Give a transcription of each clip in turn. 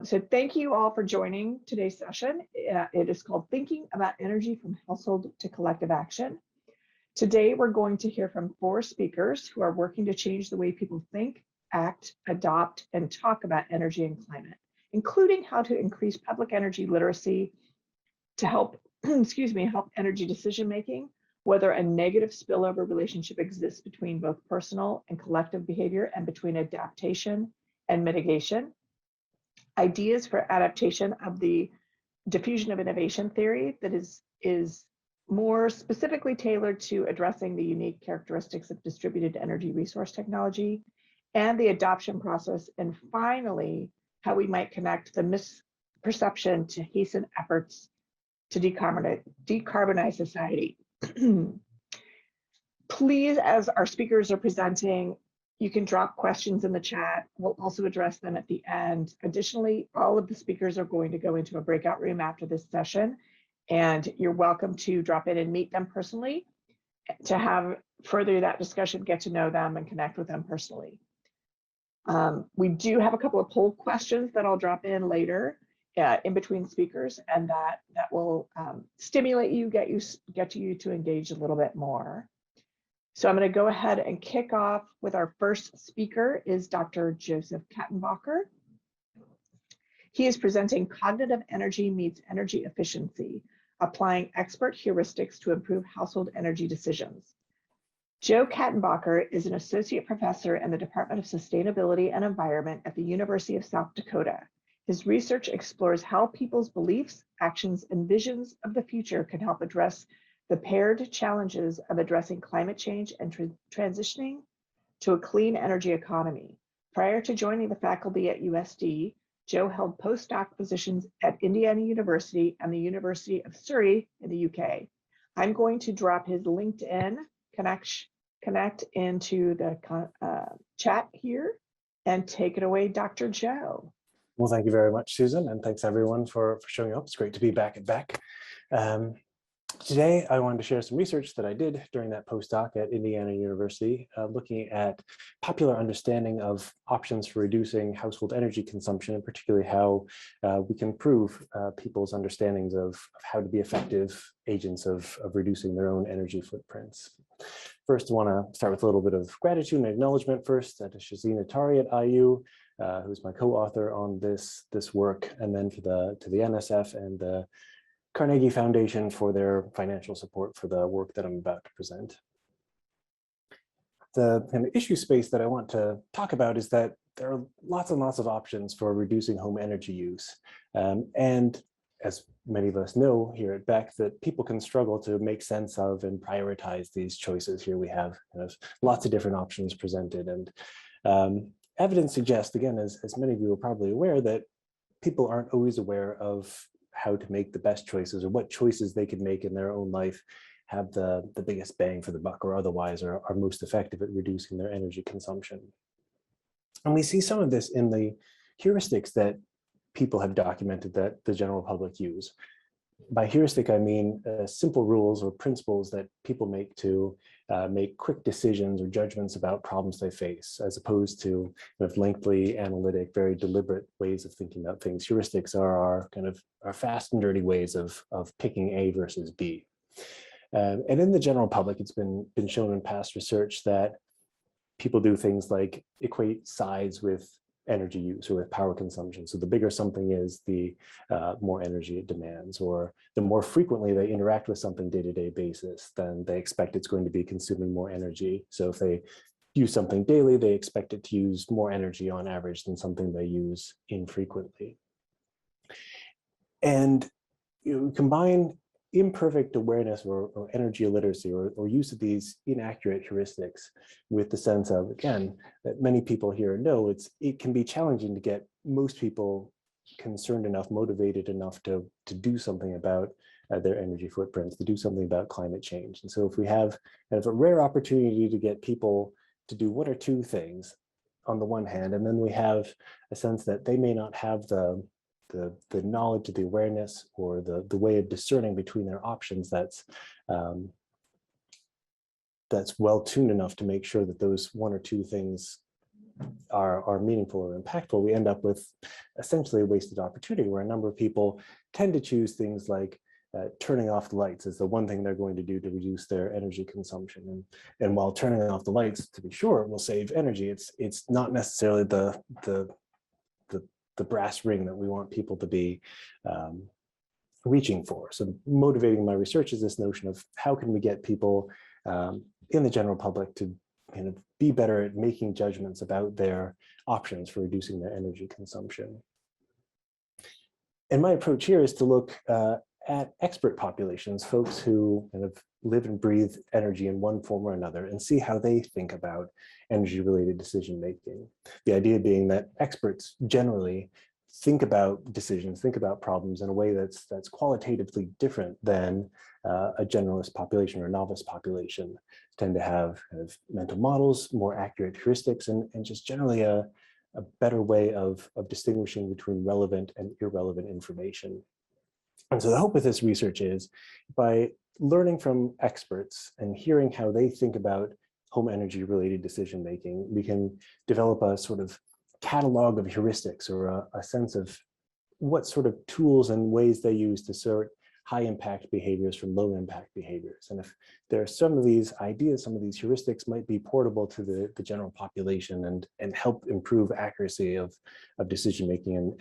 So thank you all for joining today's session. It is called Thinking About Energy from Household to Collective Action. Today, we're going to hear from 4 speakers who are working to change the way people think, act, adopt, and talk about energy and climate, including how to increase public energy literacy to help, help energy decision-making, whether a negative spillover relationship exists between both personal and collective behavior and between adaptation and mitigation, ideas for adaptation of the diffusion of innovation theory that is more specifically tailored to addressing the unique characteristics of distributed energy resource technology and the adoption process, and finally, how we might connect the misperception to hasten efforts to decarbonize society. Please, as our speakers are presenting, you can drop questions in the chat. We'll also address them at the end. Additionally, all of the speakers are going to go into a breakout room after this session, and you're welcome to drop in and meet them personally to have further that discussion, get to know them and connect with them personally. We do have a couple of poll questions that I'll drop in later in between speakers, and that will stimulate you, get you to engage a little bit more. So I'm going to go ahead and kick off with our first speaker is Dr. Joseph Kantenbacher. He is presenting Cognitive Energy Meets Energy Efficiency, applying expert heuristics to improve household energy decisions. Joe Kantenbacher is an associate professor in the Department of Sustainability and Environment at the University of South Dakota. His research explores how people's beliefs, actions, and visions of the future can help address the paired challenges of addressing climate change and transitioning to a clean energy economy. Prior to joining the faculty at USD, Joe held postdoc positions at Indiana University and the University of Surrey in the UK. I'm going to drop his LinkedIn connect into the chat here and take it away, Dr. Joe. Well, thank you very much, Susan, and thanks everyone for showing up. It's great to be back at BECC. Today, I wanted to share some research that I did during that postdoc at Indiana University, looking at popular understanding of options for reducing household energy consumption, and particularly how we can improve people's understandings of how to be effective agents of reducing their own energy footprints. First, I want to start with a little bit of gratitude and acknowledgement first to Shazina Tari at IU, who's my co-author on this work, and then to the NSF and the Carnegie Foundation for their financial support for the work that I'm about to present. The kind of issue space that I want to talk about is that there are lots and lots of options for reducing home energy use. And as many of us know here at BECC, that people can struggle to make sense of and prioritize these choices. Here we have kind of lots of different options presented. And evidence suggests, again, as many of you are probably aware, that people aren't always aware of how to make the best choices or what choices they can make in their own life have the biggest bang for the buck or otherwise are most effective at reducing their energy consumption. And we see some of this in the heuristics that people have documented that the general public use. By heuristic, I mean simple rules or principles that people make to make quick decisions or judgments about problems they face, as opposed to kind of lengthy, analytic, very deliberate ways of thinking about things. Heuristics are our fast and dirty ways of picking A versus B. And in the general public, it's been shown in past research that people do things like equate size with energy use or with power consumption. So the bigger something is, the more energy it demands, or the more frequently they interact with something day-to-day basis, then they expect it's going to be consuming more energy. So if they use something daily, they expect it to use more energy on average than something they use infrequently. And you combine imperfect awareness or energy illiteracy or use of these inaccurate heuristics with the sense of, again, that many people here know it can be challenging to get most people concerned enough, motivated enough to do something about their energy footprints, to do something about climate change. And so if we have kind of a rare opportunity to get people to do one or two things on the one hand, and then we have a sense that they may not have the knowledge, the awareness, or the way of discerning between their options that's well tuned enough to make sure that those one or two things are meaningful or impactful, we end up with essentially a wasted opportunity where a number of people tend to choose things like turning off the lights as the one thing they're going to do to reduce their energy consumption. And while turning off the lights, to be sure, will save energy, it's not necessarily the brass ring that we want people to be reaching for. So motivating my research is this notion of how can we get people in the general public to kind of be better at making judgments about their options for reducing their energy consumption. And my approach here is to look at expert populations, folks who kind of live and breathe energy in one form or another, and see how they think about energy-related decision-making. The idea being that experts generally think about decisions, think about problems in a way that's qualitatively different than a generalist population or a novice population. Tend to have kind of mental models, more accurate heuristics, and just generally a better way of distinguishing between relevant and irrelevant information. And so the hope with this research is by learning from experts and hearing how they think about home energy related decision making, we can develop a sort of catalog of heuristics or a sense of what sort of tools and ways they use to sort high impact behaviors from low impact behaviors. And if there are some of these ideas, some of these heuristics might be portable to the general population and help improve accuracy of decision making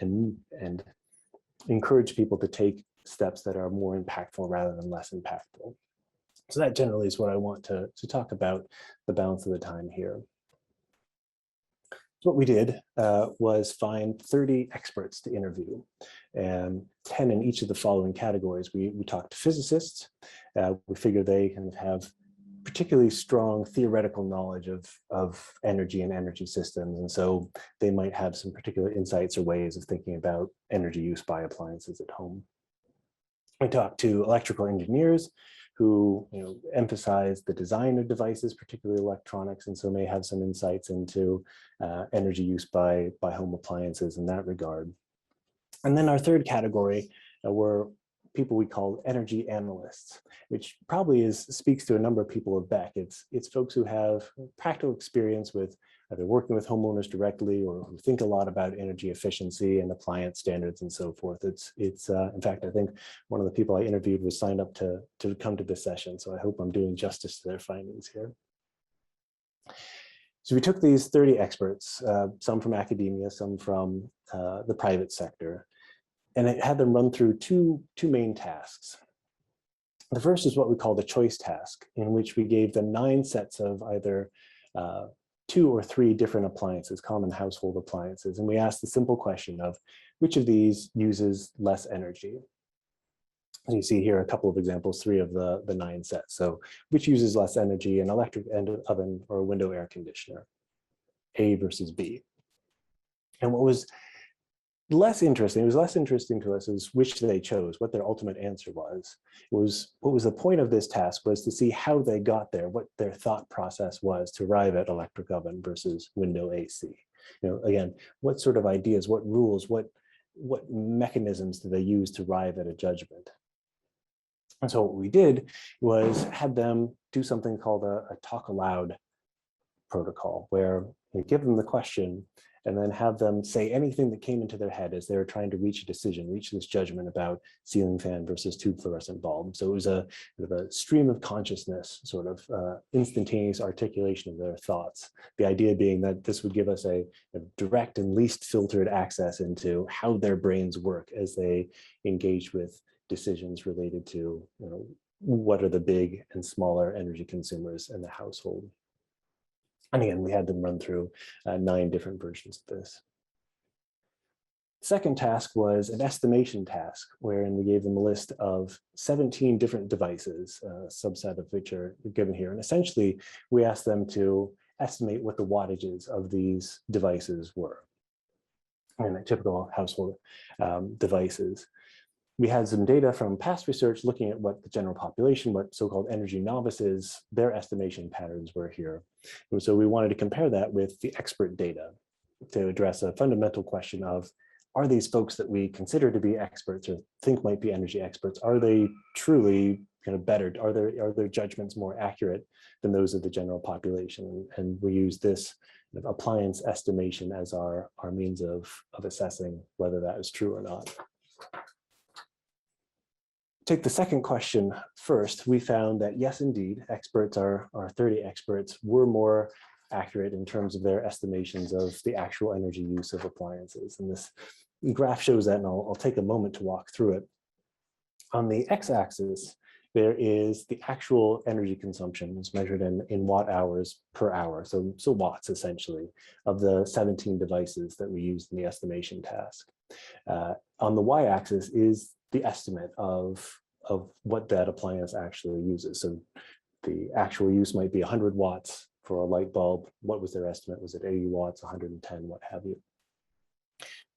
and encourage people to take steps that are more impactful rather than less impactful. So that generally is what I want to talk about the balance of the time here. So what we did was find 30 experts to interview, and 10 in each of the following categories. We talked to physicists. We figured they kind of have particularly strong theoretical knowledge of energy and energy systems, and so they might have some particular insights or ways of thinking about energy use by appliances at home. We talked to electrical engineers who emphasize the design of devices, particularly electronics, and so may have some insights into energy use by home appliances in that regard. And then our third category were people we call energy analysts, which probably speaks to a number of people of BECC. It's folks who have practical experience with either working with homeowners directly or who think a lot about energy efficiency and appliance standards and so forth. It's in fact, I think one of the people I interviewed was signed up to come to this session, so I hope I'm doing justice to their findings here. So we took these 30 experts, some from academia, some from the private sector, and it had them run through two main tasks. The first is what we call the choice task, in which we gave them 9 sets of either 2 or 3 different appliances, common household appliances, and we asked the simple question of which of these uses less energy. As you see here, a couple of examples, 3 of the 9 sets. So which uses less energy, an electric oven or a window air conditioner, A versus B. And what was less interesting, it was less interesting to us is which they chose, what their ultimate answer was. What was the point of this task was to see how they got there, what their thought process was to arrive at electric oven versus window AC. Again, what sort of ideas, what rules, what mechanisms do they use to arrive at a judgment? And so what we did was had them do something called a talk aloud protocol, where we give them the question and then have them say anything that came into their head as they were trying to reach a decision, reach this judgment about ceiling fan versus tube fluorescent bulb. So it was a stream of consciousness, sort of instantaneous articulation of their thoughts. The idea being that this would give us a direct and least filtered access into how their brains work as they engage with decisions related to what are the big and smaller energy consumers in the household. And again, we had them run through 9 different versions of this. Second task was an estimation task, wherein we gave them a list of 17 different devices, a subset of which are given here. And essentially, we asked them to estimate what the wattages of these devices were, and typical household devices. We had some data from past research looking at what the general population, what so-called energy novices, their estimation patterns were here. And so we wanted to compare that with the expert data to address a fundamental question of, are these folks that we consider to be experts or think might be energy experts, are they truly better? Are their judgments more accurate than those of the general population? And we use this appliance estimation as our means of assessing whether that is true or not. Take the second question first. We found that yes, indeed, experts, our 30 experts, were more accurate in terms of their estimations of the actual energy use of appliances. And this graph shows that, and I'll take a moment to walk through it. On the x-axis, there is the actual energy consumption. It's measured in watt hours per hour, so watts essentially, of the 17 devices that we used in the estimation task. On the y-axis is the estimate of what that appliance actually uses. So the actual use might be 100 watts for a light bulb. What was their estimate? Was it 80 watts, 110, what have you?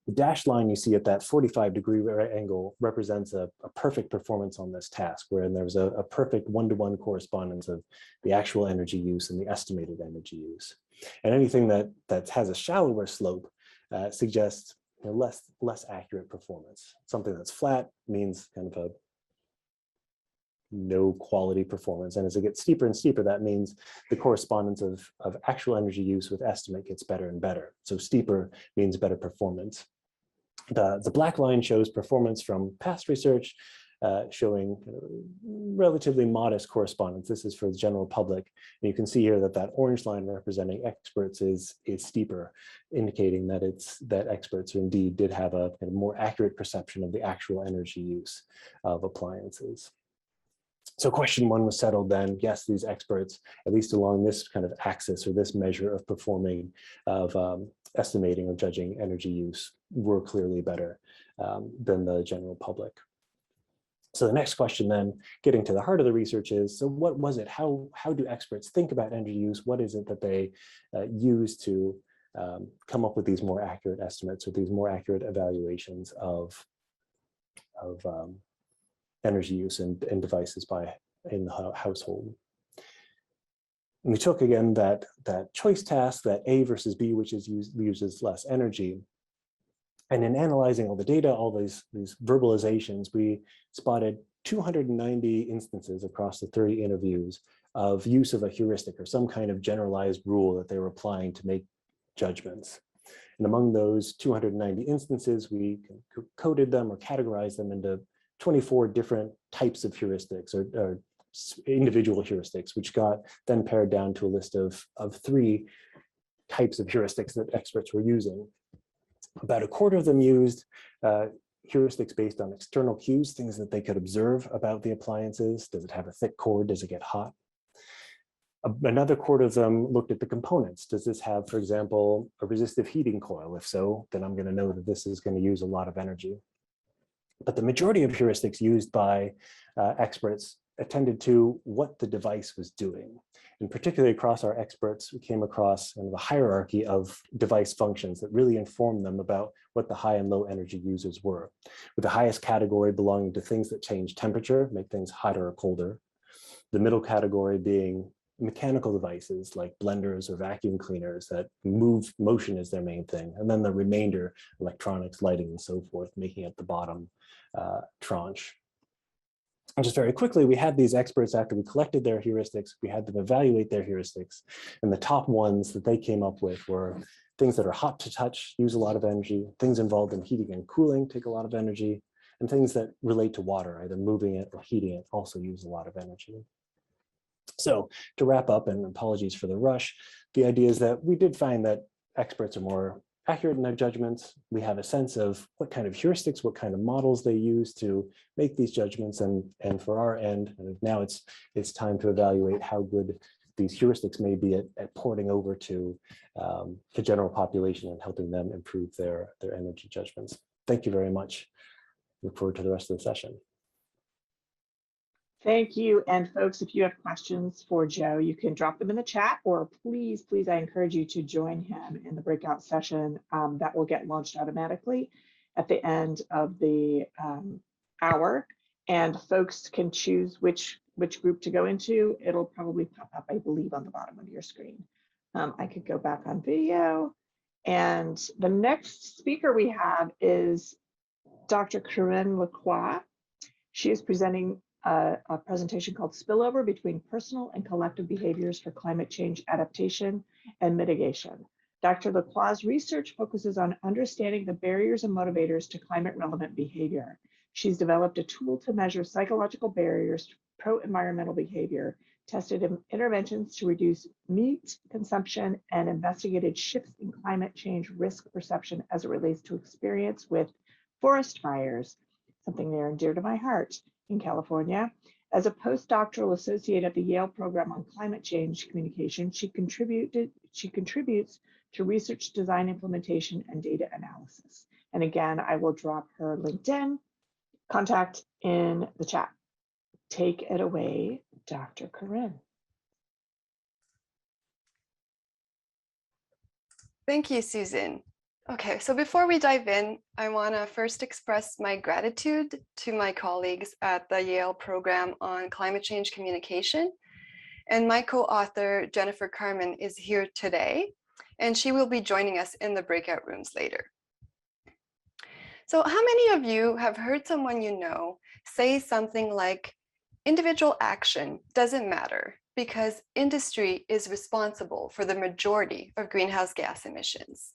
The dashed line you see at that 45-degree angle represents a perfect performance on this task, wherein there's a perfect one-to-one correspondence of the actual energy use and the estimated energy use. And anything that has a shallower slope suggests less accurate performance. Something that's flat means kind of a no quality performance. And as it gets steeper and steeper, that means the correspondence of actual energy use with estimate gets better and better. So steeper means better performance. The black line shows performance from past research, showing relatively modest correspondence. This is for the general public. And you can see here that orange line representing experts is steeper, indicating that experts indeed did have a kind of more accurate perception of the actual energy use of appliances. So question one was settled then. Yes, these experts, at least along this kind of axis or this measure of performing, of estimating or judging energy use, were clearly better than the general public. So the next question then, getting to the heart of the research is, so what was it? How do experts think about energy use? What is it that they use to come up with these more accurate estimates or these more accurate evaluations of energy use in devices in the household? And we took again that choice task, that A versus B, which uses less energy. And in analyzing all the data, all these verbalizations, we spotted 290 instances across the 30 interviews of use of a heuristic or some kind of generalized rule that they were applying to make judgments. And among those 290 instances, we coded them or categorized them into 24 different types of heuristics or individual heuristics, which got then pared down to a list of 3 types of heuristics that experts were using. About a quarter of them used heuristics based on external cues, things that they could observe about the appliances. Does it have a thick cord? Does it get hot? Another quarter of them looked at the components. Does this have, for example, a resistive heating coil? If so, then I'm going to know that this is going to use a lot of energy. But the majority of heuristics used by experts attended to what the device was doing. And particularly across our experts, we came across the hierarchy of device functions that really informed them about what the high and low energy users were, with the highest category belonging to things that change temperature, make things hotter or colder. The middle category being mechanical devices like blenders or vacuum cleaners that motion is their main thing. And then the remainder, electronics, lighting, and so forth, making up the bottom tranche. And just very quickly, we had these experts, after we collected their heuristics, we had them evaluate their heuristics. And the top ones that they came up with were things that are hot to touch, use a lot of energy, things involved in heating and cooling take a lot of energy, and things that relate to water, either moving it or heating it, also use a lot of energy. So to wrap up, and apologies for the rush, the idea is that we did find that experts are more accurate in their judgments. We have a sense of what kind of heuristics, what kind of models they use to make these judgments. And for our end, and now it's time to evaluate how good these heuristics may be at porting over to the general population and helping them improve their energy judgments. Thank you very much. Look forward to the rest of the session. Thank you. And folks, if you have questions for Joe, you can drop them in the chat, or please, I encourage you to join him in the breakout session that will get launched automatically at the end of the hour. And folks can choose which group to go into. It'll probably pop up, I believe, on the bottom of your screen. I could go back on video. And the next speaker we have is Dr. Karine Lacroix. She is presenting a presentation called Spillover Between Personal and Collective Behaviors for Climate Change Adaptation and Mitigation. Dr. Lacroix's research focuses on understanding the barriers and motivators to climate-relevant behavior. She's developed a tool to measure psychological barriers to pro-environmental behavior, tested interventions to reduce meat consumption, and investigated shifts in climate change risk perception as it relates to experience with forest fires, something near and dear to my heart in California. As a postdoctoral associate at the Yale program on climate change communication, she contributes to research design implementation and data analysis. And again, I will drop her LinkedIn contact in the chat. Take it away, Dr. Karine. Thank you, Susan. Okay, so before we dive in, I want to first express my gratitude to my colleagues at the Yale program on climate change communication. And my co-author, Jennifer Carman, is here today, and she will be joining us in the breakout rooms later. So how many of you have heard someone you know say something like, individual action doesn't matter because industry is responsible for the majority of greenhouse gas emissions?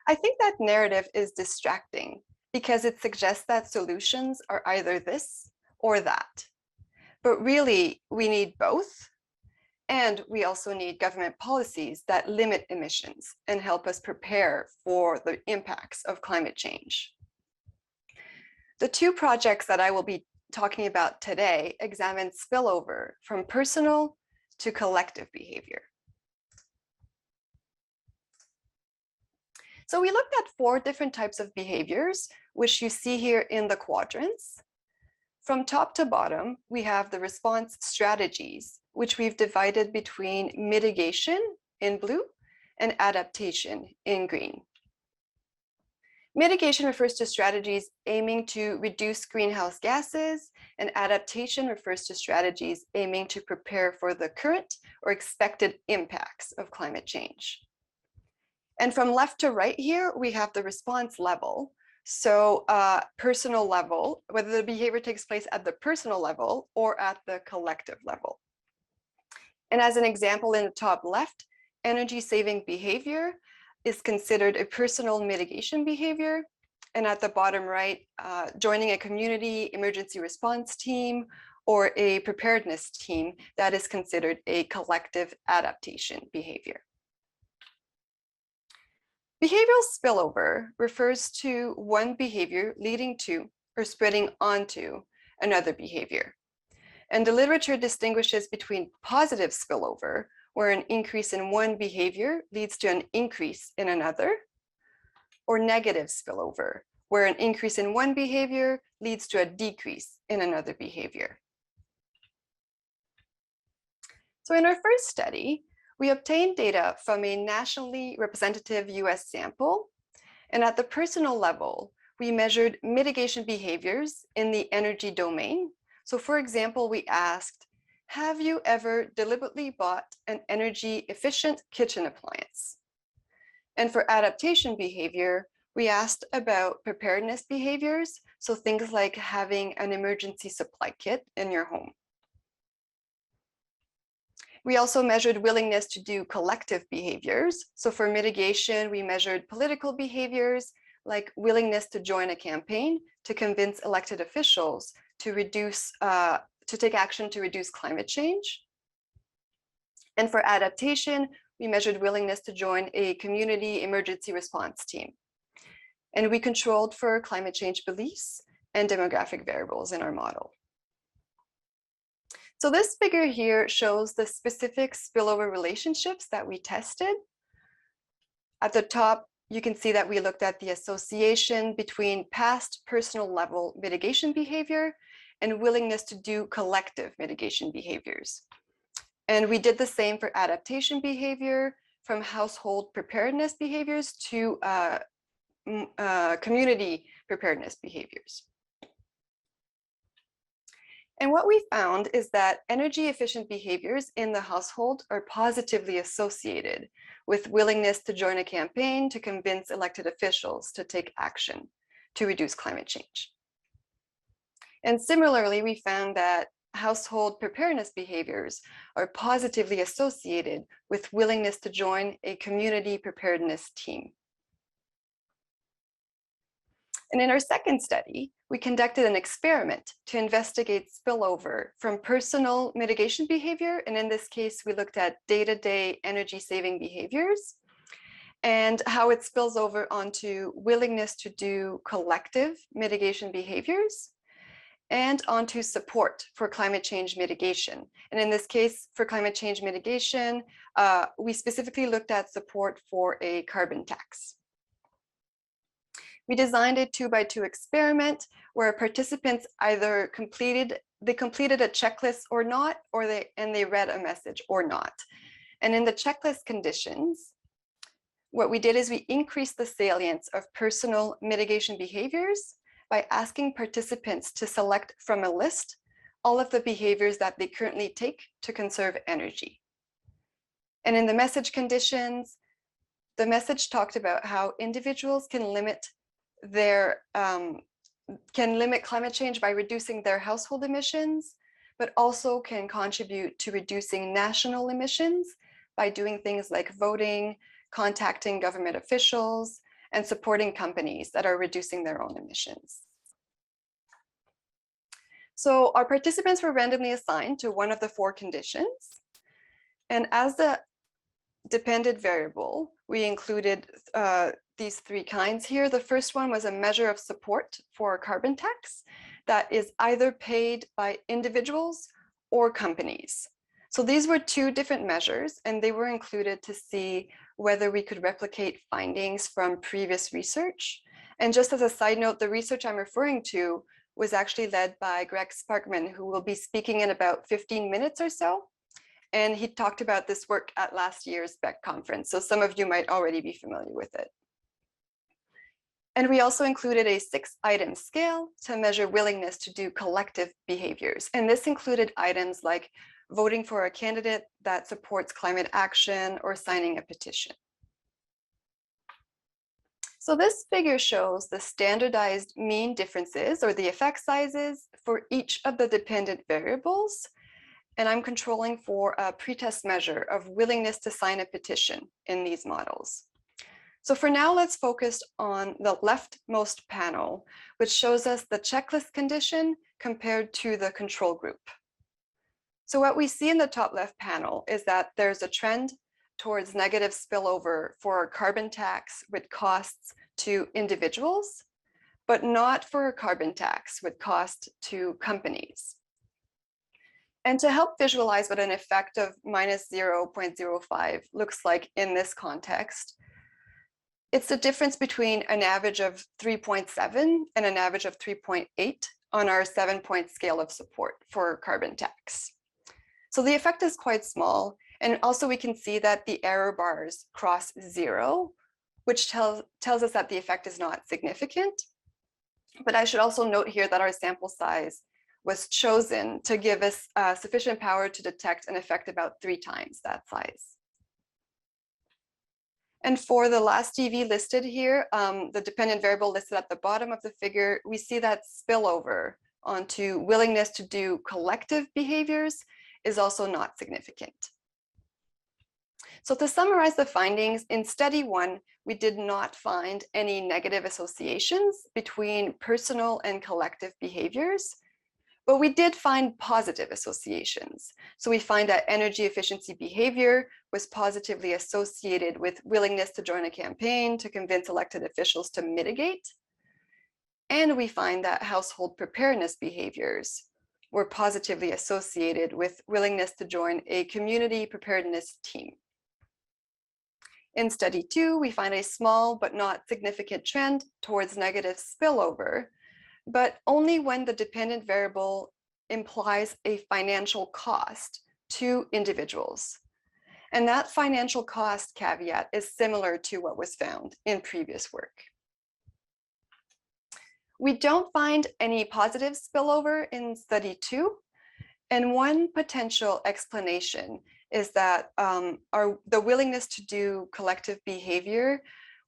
I think that narrative is distracting because it suggests that solutions are either this or that. But really, we need both. And we also need government policies that limit emissions and help us prepare for the impacts of climate change. The two projects that I will be talking about today examine spillover from personal to collective behavior. So we looked at 4 different types of behaviors, which you see here in the quadrants. From top to bottom, we have the response strategies, which we've divided between mitigation in blue and adaptation in green. Mitigation refers to strategies aiming to reduce greenhouse gases, and adaptation refers to strategies aiming to prepare for the current or expected impacts of climate change. And from left to right here, we have the response level. So personal level, whether the behavior takes place at the personal level or at the collective level. And as an example in the top left, energy saving behavior is considered a personal mitigation behavior. And at the bottom right, joining a community emergency response team or a preparedness team, that is considered a collective adaptation behavior. Behavioral spillover refers to one behavior leading to or spreading onto another behavior. And the literature distinguishes between positive spillover, where an increase in one behavior leads to an increase in another, or negative spillover, where an increase in one behavior leads to a decrease in another behavior. So in our first study, we obtained data from a nationally representative US sample. And at the personal level, we measured mitigation behaviors in the energy domain. So for example, we asked, have you ever deliberately bought an energy efficient kitchen appliance? And for adaptation behavior, we asked about preparedness behaviors. So things like having an emergency supply kit in your home. We also measured willingness to do collective behaviors. So for mitigation, we measured political behaviors like willingness to join a campaign to convince elected officials to take action to reduce climate change. And for adaptation, we measured willingness to join a community emergency response team. And we controlled for climate change beliefs and demographic variables in our model. So this figure here shows the specific spillover relationships that we tested. At the top, you can see that we looked at the association between past personal level mitigation behavior and willingness to do collective mitigation behaviors. And we did the same for adaptation behavior, from household preparedness behaviors to community preparedness behaviors. And what we found is that energy efficient behaviors in the household are positively associated with willingness to join a campaign to convince elected officials to take action to reduce climate change. And similarly, we found that household preparedness behaviors are positively associated with willingness to join a community preparedness team. And in our second study, we conducted an experiment to investigate spillover from personal mitigation behavior. And in this case, we looked at day-to-day energy saving behaviors and how it spills over onto willingness to do collective mitigation behaviors and onto support for climate change mitigation. And in this case, for climate change mitigation, we specifically looked at support for a carbon tax. We designed a 2x2 experiment where participants either completed a checklist or not, or they read a message or not. And in the checklist conditions, what we did is we increased the salience of personal mitigation behaviors by asking participants to select from a list all of the behaviors that they currently take to conserve energy. And in the message conditions, the message talked about how individuals can limit climate change by reducing their household emissions, but also can contribute to reducing national emissions by doing things like voting, contacting government officials, and supporting companies that are reducing their own emissions. So our participants were randomly assigned to one of the 4 conditions. And as the dependent variable, we included these 3 kinds here. The first one was a measure of support for a carbon tax that is either paid by individuals or companies. So these were 2 different measures, and they were included to see whether we could replicate findings from previous research. And just as a side note, the research I'm referring to was actually led by Gregg Sparkman, who will be speaking in about 15 minutes or so. And he talked about this work at last year's BECC conference, so some of you might already be familiar with it. And we also included a 6-item scale to measure willingness to do collective behaviors. And this included items like voting for a candidate that supports climate action or signing a petition. So this figure shows the standardized mean differences or the effect sizes for each of the dependent variables. And I'm controlling for a pretest measure of willingness to sign a petition in these models. So for now, let's focus on the leftmost panel, which shows us the checklist condition compared to the control group. So what we see in the top left panel is that there's a trend towards negative spillover for a carbon tax with costs to individuals, but not for a carbon tax with cost to companies. And to help visualize what an effect of -0.05 looks like in this context, it's the difference between an average of 3.7 and an average of 3.8 on our 7-point scale of support for carbon tax. So the effect is quite small. And also we can see that the error bars cross 0, which tells us that the effect is not significant. But I should also note here that our sample size was chosen to give us sufficient power to detect an effect about 3 times that size. And for the last DV listed here, the dependent variable listed at the bottom of the figure, we see that spillover onto willingness to do collective behaviors is also not significant. So to summarize the findings, in study 1, we did not find any negative associations between personal and collective behaviors, but we did find positive associations. So we find that energy efficiency behavior was positively associated with willingness to join a campaign to convince elected officials to mitigate. And we find that household preparedness behaviors were positively associated with willingness to join a community preparedness team. In study 2, we find a small but not significant trend towards negative spillover, but only when the dependent variable implies a financial cost to individuals. And that financial cost caveat is similar to what was found in previous work. We don't find any positive spillover in study 2. And one potential explanation is that the willingness to do collective behavior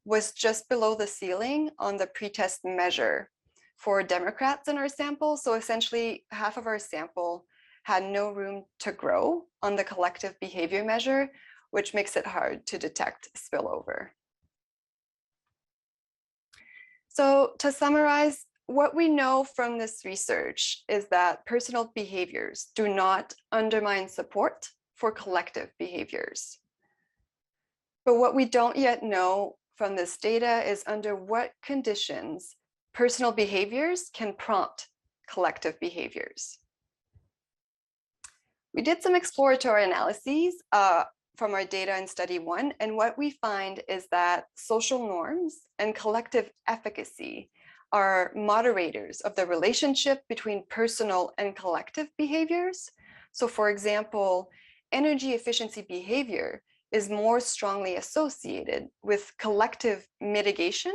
was just below the ceiling on the pretest measure for Democrats in our sample. So essentially half of our sample had no room to grow on the collective behavior measure, which makes it hard to detect spillover. So to summarize, what we know from this research is that personal behaviors do not undermine support for collective behaviors. But what we don't yet know from this data is under what conditions personal behaviors can prompt collective behaviors. We did some exploratory analyses from our data in study 1, and what we find is that social norms and collective efficacy are moderators of the relationship between personal and collective behaviors. So for example, energy efficiency behavior is more strongly associated with collective mitigation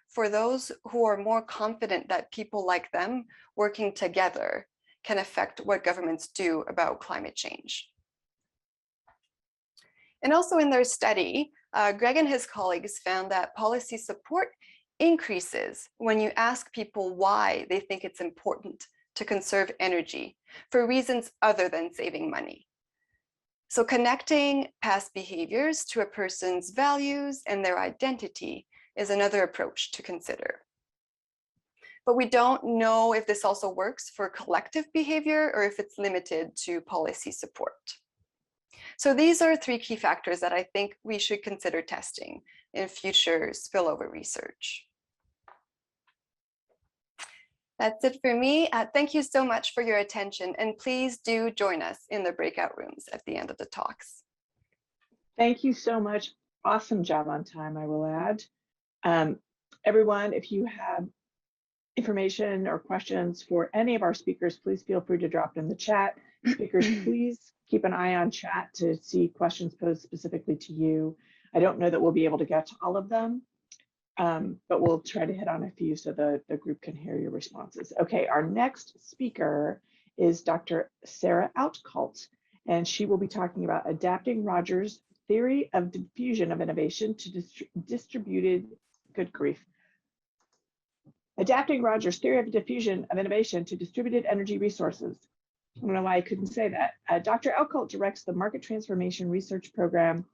for those who are more confident that people like them working together can affect what governments do about climate change. And also in their study, Gregg and his colleagues found that policy support increases when you ask people why they think it's important to conserve energy for reasons other than saving money. So connecting past behaviors to a person's values and their identity is another approach to consider. But we don't know if this also works for collective behavior or if it's limited to policy support. So these are 3 key factors that I think we should consider testing in future spillover research. That's it for me. Thank you so much for your attention, and please do join us in the breakout rooms at the end of the talks. Thank you so much. Awesome job on time, I will add. Everyone, if you have information or questions for any of our speakers, please feel free to drop it in the chat. Speakers, please keep an eye on chat to see questions posed specifically to you. I don't know that we'll be able to get to all of them, but we'll try to hit on a few so the group can hear your responses. Okay, our next speaker is Dr. Sarah Outcault, and she will be talking about adapting Rogers' theory of diffusion of innovation to distributed, good grief. Adapting Rogers' theory of diffusion of innovation to distributed energy resources. I don't know why I couldn't say that. Dr. Outcault directs the Market Transformation Research Program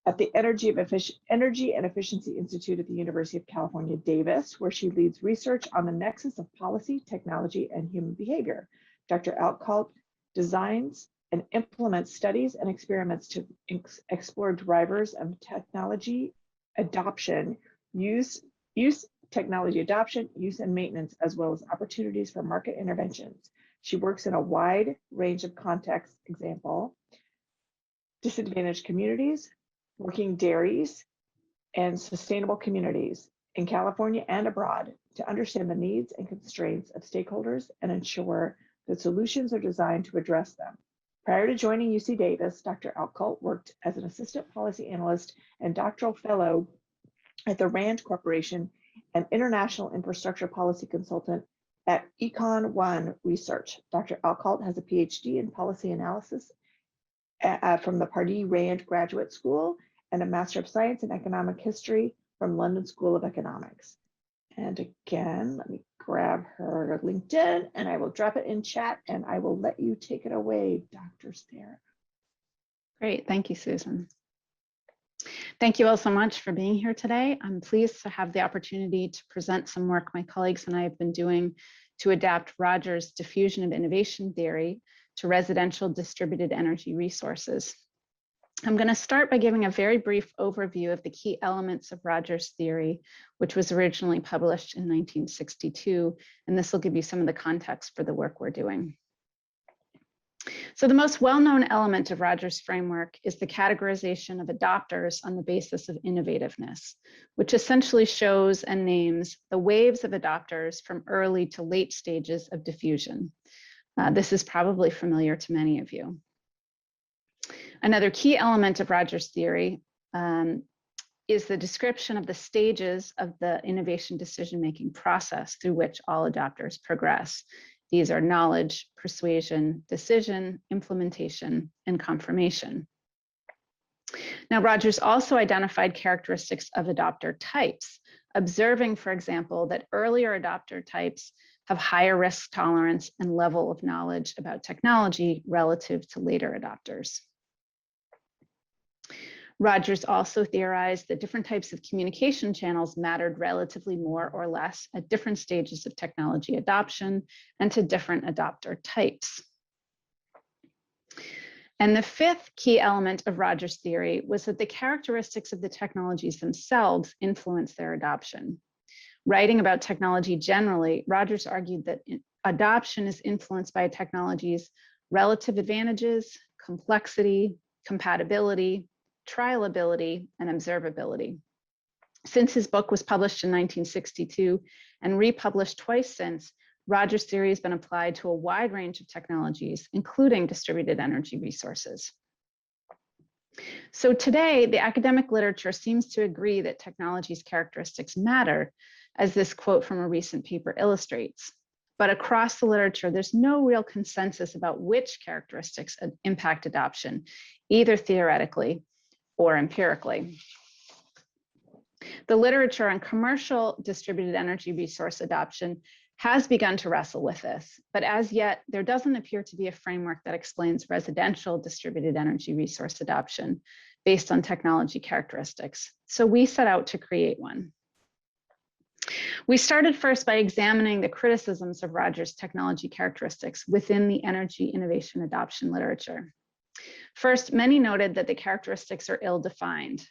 at the Energy and Efficiency Institute at the University of California, Davis, where she leads research on the nexus of policy, technology, and human behavior. Dr. Outcault designs and implements studies and experiments to explore drivers of technology adoption, use, technology adoption, use, and maintenance, as well as opportunities for market interventions. She works in a wide range of contexts, example, disadvantaged communities, working dairies, and sustainable communities in California and abroad to understand the needs and constraints of stakeholders and ensure that solutions are designed to address them. Prior to joining UC Davis, Dr. Outcault worked as an assistant policy analyst and doctoral fellow at the RAND Corporation and international infrastructure policy consultant at Econ One Research. Dr. Outcault has a PhD in policy analysis from the Pardee Rand Graduate School and a Master of Science in Economic History from London School of Economics. And again, let me grab her LinkedIn and I will drop it in chat and I will let you take it away, Dr. Sarah. Great, thank you, Susan. Thank you all so much for being here today. I'm pleased to have the opportunity to present some work my colleagues and I have been doing to adapt Rogers' diffusion of innovation theory to residential distributed energy resources. I'm going to start by giving a very brief overview of the key elements of Rogers' theory, which was originally published in 1962, and this will give you some of the context for the work we're doing. So the most well-known element of Rogers' framework is the categorization of adopters on the basis of innovativeness, which essentially shows and names the waves of adopters from early to late stages of diffusion. This is probably familiar to many of you. Another key element of Rogers' theory is the description of the stages of the innovation decision-making process through which all adopters progress. These are knowledge, persuasion, decision, implementation, and confirmation. Now, Rogers also identified characteristics of adopter types observing, for example, that earlier adopter types have higher risk tolerance and level of knowledge about technology relative to later adopters. Rogers also theorized that different types of communication channels mattered relatively more or less at different stages of technology adoption and to different adopter types. And the fifth key element of Rogers' theory was that the characteristics of the technologies themselves influence their adoption. Writing about technology generally, Rogers argued that adoption is influenced by a technology's relative advantages, complexity, compatibility, trialability, and observability. Since his book was published in 1962 and republished twice since, Rogers' theory has been applied to a wide range of technologies, including distributed energy resources. So today, the academic literature seems to agree that technology's characteristics matter, as this quote from a recent paper illustrates. But across the literature, there's no real consensus about which characteristics impact adoption, either theoretically or empirically. The literature on commercial distributed energy resource adoption has begun to wrestle with this, but as yet, there doesn't appear to be a framework that explains residential distributed energy resource adoption based on technology characteristics. So we set out to create one. We started first by examining the criticisms of Rogers' technology characteristics within the energy innovation adoption literature. First, many noted that the characteristics are ill-defined.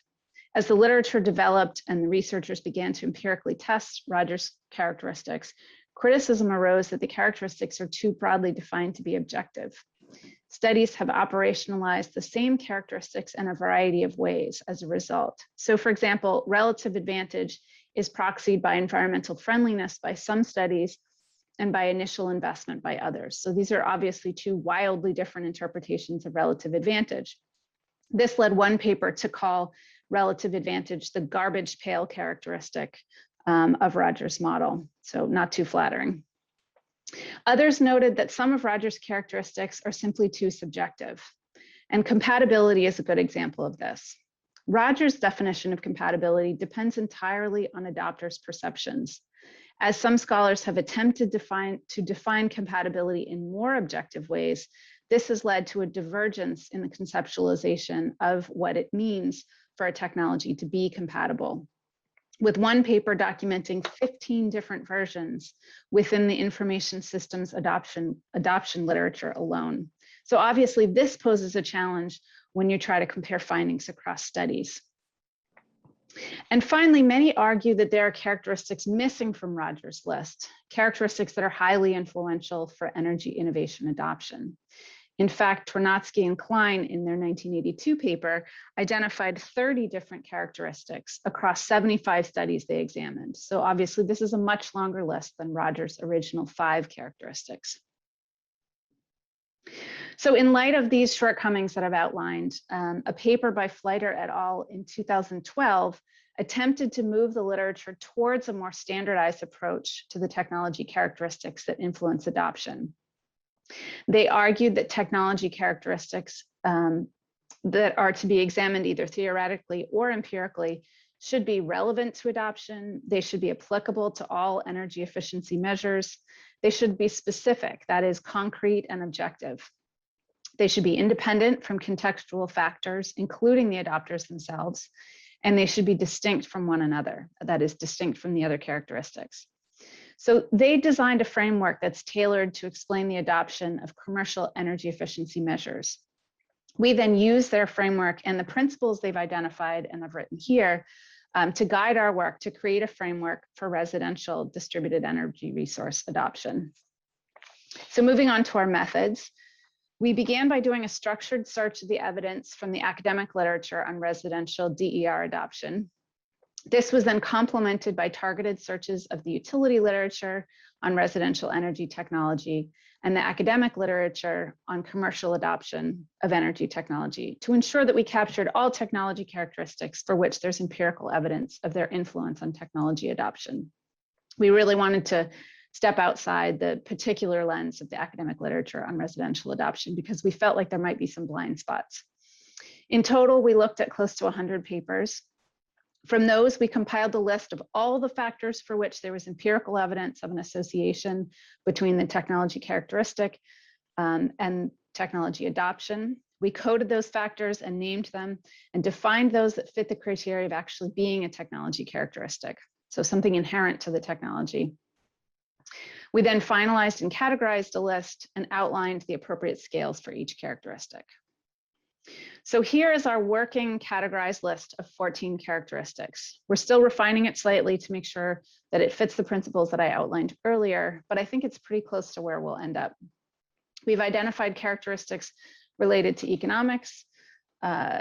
As the literature developed and the researchers began to empirically test Rogers' characteristics, criticism arose that the characteristics are too broadly defined to be objective. Studies have operationalized the same characteristics in a variety of ways as a result. So for example, relative advantage is proxied by environmental friendliness by some studies and by initial investment by others. So these are obviously two wildly different interpretations of relative advantage. This led one paper to call relative advantage the garbage pail characteristic of Rogers' model, so not too flattering. Others noted that some of Rogers' characteristics are simply too subjective, and compatibility is a good example of this. Rogers' definition of compatibility depends entirely on adopters' perceptions. As some scholars have attempted to define compatibility in more objective ways, this has led to a divergence in the conceptualization of what it means for a technology to be compatible, with one paper documenting 15 different versions within the information systems adoption literature alone. So obviously this poses a challenge when you try to compare findings across studies. And finally, many argue that there are characteristics missing from Rogers' list, characteristics that are highly influential for energy innovation adoption. In fact, Tornatsky and Klein in their 1982 paper identified 30 different characteristics across 75 studies they examined. So obviously this is a much longer list than Rogers' original 5 characteristics. So in light of these shortcomings that I've outlined, a paper by Fleiter et al. In 2012 attempted to move the literature towards a more standardized approach to the technology characteristics that influence adoption. They argued that technology characteristics that are to be examined either theoretically or empirically should be relevant to adoption. They should be applicable to all energy efficiency measures. They should be specific, that is concrete and objective. They should be independent from contextual factors, including the adopters themselves, and they should be distinct from one another, that is distinct from the other characteristics. So they designed a framework that's tailored to explain the adoption of commercial energy efficiency measures. We then use their framework and the principles they've identified and I've written here to guide our work to create a framework for residential distributed energy resource adoption. So moving on to our methods, we began by doing a structured search of the evidence from the academic literature on residential DER adoption. This was then complemented by targeted searches of the utility literature on residential energy technology and the academic literature on commercial adoption of energy technology to ensure that we captured all technology characteristics for which there's empirical evidence of their influence on technology adoption. We really wanted to step outside the particular lens of the academic literature on residential adoption because we felt like there might be some blind spots. In total, we looked at close to 100 papers. From those, we compiled a list of all the factors for which there was empirical evidence of an association between the technology characteristic and technology adoption. We coded those factors and named them and defined those that fit the criteria of actually being a technology characteristic, so something inherent to the technology. We then finalized and categorized a list and outlined the appropriate scales for each characteristic. So here is our working categorized list of 14 characteristics. We're still refining it slightly to make sure that it fits the principles that I outlined earlier, but I think it's pretty close to where we'll end up. We've identified characteristics related to economics,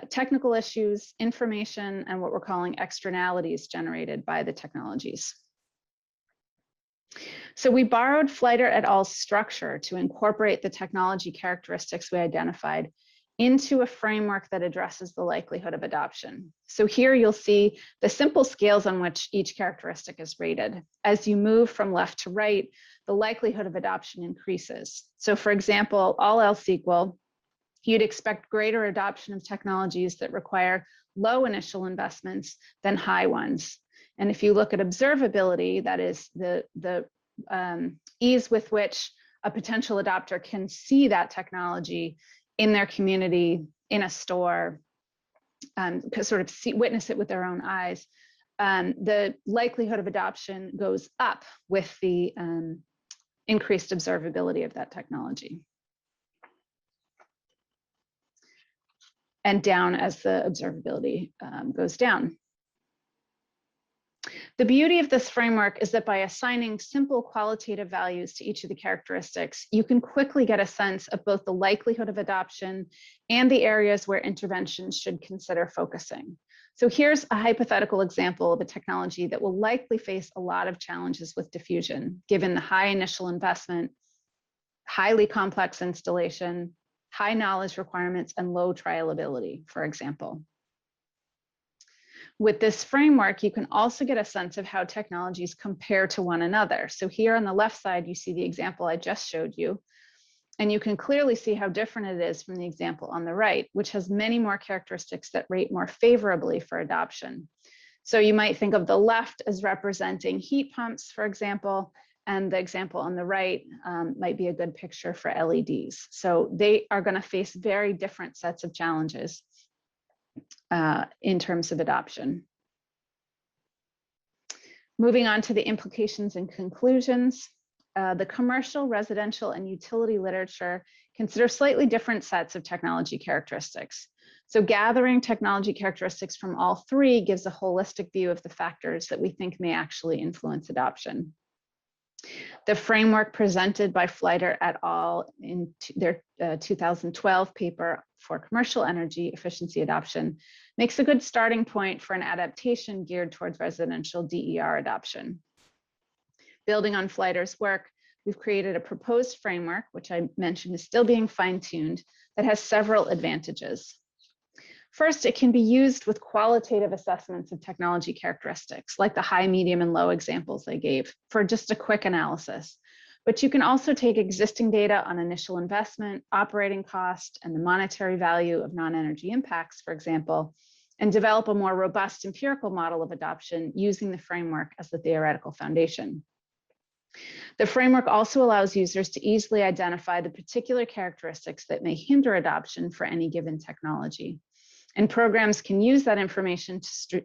technical issues, information, and what we're calling externalities generated by the technologies. So we borrowed Fleiter et al.'s structure to incorporate the technology characteristics we identified into a framework that addresses the likelihood of adoption. So here you'll see the simple scales on which each characteristic is rated. As you move from left to right, the likelihood of adoption increases. So for example, all else equal, you'd expect greater adoption of technologies that require low initial investments than high ones. And if you look at observability, that is the ease with which a potential adopter can see that technology in their community, in a store, sort of witness it with their own eyes, the likelihood of adoption goes up with the increased observability of that technology. And down as the observability goes down. The beauty of this framework is that by assigning simple qualitative values to each of the characteristics, you can quickly get a sense of both the likelihood of adoption and the areas where interventions should consider focusing. So here's a hypothetical example of a technology that will likely face a lot of challenges with diffusion, given the high initial investment, highly complex installation, high knowledge requirements, and low trialability, for example. With this framework, you can also get a sense of how technologies compare to one another. So here on the left side, you see the example I just showed you, and you can clearly see how different it is from the example on the right, which has many more characteristics that rate more favorably for adoption. So you might think of the left as representing heat pumps, for example, and the example on the right might be a good picture for LEDs. So they are going to face very different sets of challenges in terms of adoption. Moving on to the implications and conclusions, the commercial, residential, and utility literature consider slightly different sets of technology characteristics. So gathering technology characteristics from all three gives a holistic view of the factors that we think may actually influence adoption. The framework presented by Fleiter et al. In their 2012 paper for commercial energy efficiency adoption makes a good starting point for an adaptation geared towards residential DER adoption. Building on Fleiter's work, we've created a proposed framework, which I mentioned is still being fine-tuned, that has several advantages. First, it can be used with qualitative assessments of technology characteristics, like the high, medium, and low examples I gave, for just a quick analysis. But you can also take existing data on initial investment, operating cost, and the monetary value of non-energy impacts, for example, and develop a more robust empirical model of adoption using the framework as the theoretical foundation. The framework also allows users to easily identify the particular characteristics that may hinder adoption for any given technology. And programs can use that information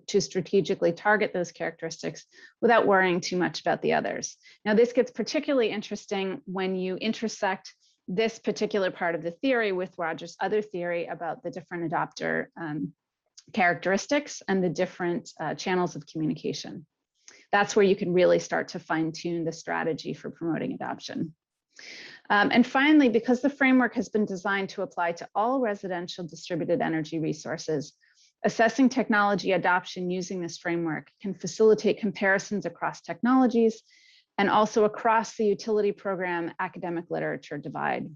to strategically target those characteristics without worrying too much about the others. Now, this gets particularly interesting when you intersect this particular part of the theory with Roger's other theory about the different adopter characteristics and the different channels of communication. That's where you can really start to fine-tune the strategy for promoting adoption. And finally, because the framework has been designed to apply to all residential distributed energy resources, assessing technology adoption using this framework can facilitate comparisons across technologies and also across the utility program academic literature divide.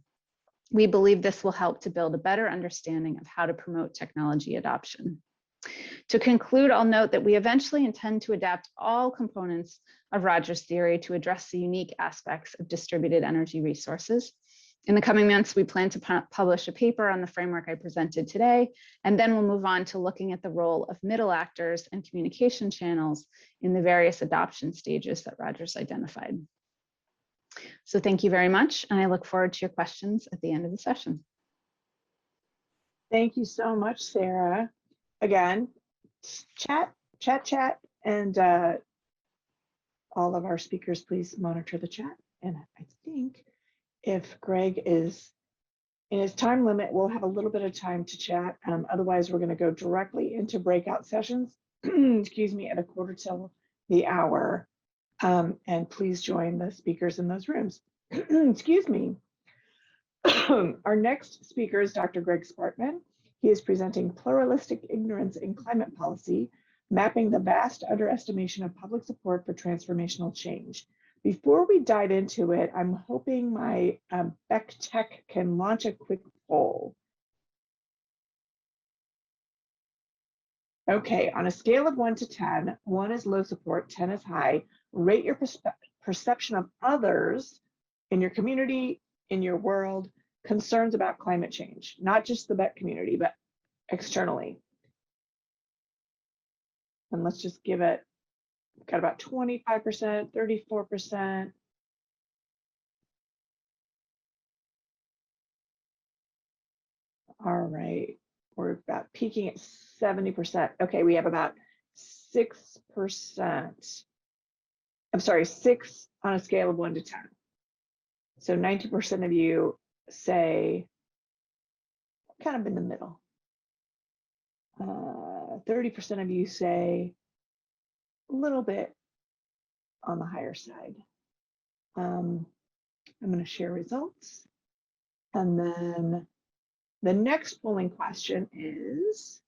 We believe this will help to build a better understanding of how to promote technology adoption. To conclude, I'll note that we eventually intend to adapt all components of Roger's theory to address the unique aspects of distributed energy resources. In the coming months, we plan to publish a paper on the framework I presented today, and then we'll move on to looking at the role of middle actors and communication channels in the various adoption stages that Roger's identified. So thank you very much, and I look forward to your questions at the end of the session. Thank you so much, Sarah. Again, chat, and all of our speakers, please monitor the chat. And I think if Gregg is in his time limit, we'll have a little bit of time to chat. Otherwise, we're going to go directly into breakout sessions, excuse me, at 1/4 till the hour. And please join the speakers in those rooms. Excuse me. Our next speaker is Dr. Gregg Sparkman. He is presenting Pluralistic Ignorance in Climate Policy, Mapping the Vast Underestimation of Public Support for Transformational Change. Before we dive into it, I'm hoping my BECC tech can launch a quick poll. Okay, on a scale of 1 to 10, 1 is low support, 10 is high. Rate your perception of others in your community, in your world, concerns about climate change, not just the BECC community, but externally. And let's just give it, got about 25%, 34%. All right, we're about peaking at 70%. Okay, we have about 6%. I'm sorry, 6 on a scale of 1 to 10. So 90% of you say kind of in the middle. 30% of you say a little bit on the higher side. I'm going to share results. And then the next polling question is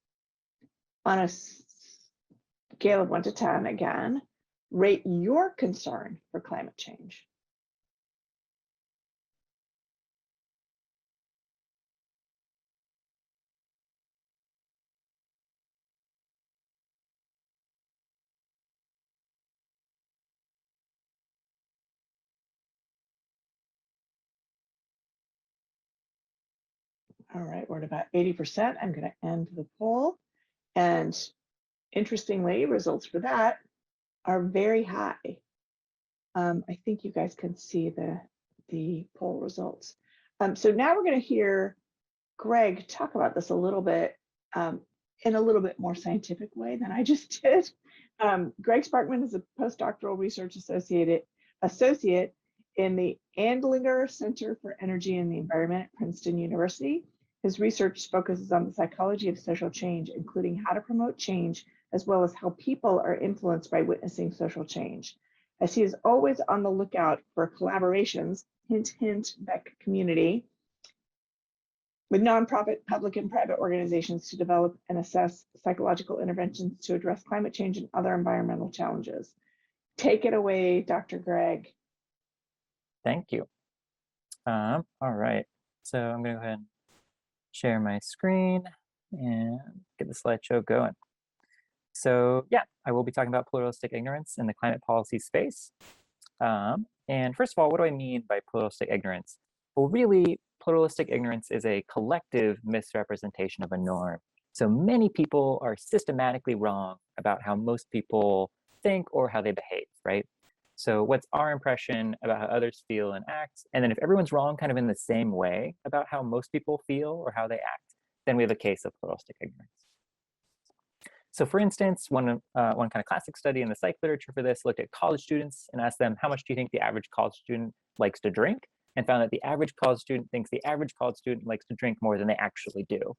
on a scale of 1 to 10 again, rate your concern for climate change. All right, we're at about 80%. I'm going to end the poll. And interestingly, results for that are very high. I think you guys can see the poll results. So now we're going to hear Gregg talk about this a little bit in a little bit more scientific way than I just did. Gregg Sparkman is a postdoctoral research associate in the Andlinger Center for Energy and the Environment at Princeton University. His research focuses on the psychology of social change, including how to promote change, as well as how people are influenced by witnessing social change. As he is always on the lookout for collaborations, hint, hint, BECC community, with nonprofit, public, and private organizations to develop and assess psychological interventions to address climate change and other environmental challenges. Take it away, Dr. Gregg. Thank you. All right, so I'm going to go ahead and share my screen and get the slideshow going. So yeah, I will be talking about pluralistic ignorance in the climate policy space. And first of all, what do I mean by pluralistic ignorance? Well, really, pluralistic ignorance is a collective misrepresentation of a norm. So many people are systematically wrong about how most people think or how they behave, right? So what's our impression about how others feel and act? And then if everyone's wrong kind of in the same way about how most people feel or how they act, then we have a case of pluralistic ignorance. So for instance, one kind of classic study in the psych literature for this looked at college students and asked them, how much do you think the average college student likes to drink? And found that the average college student thinks the average college student likes to drink more than they actually do.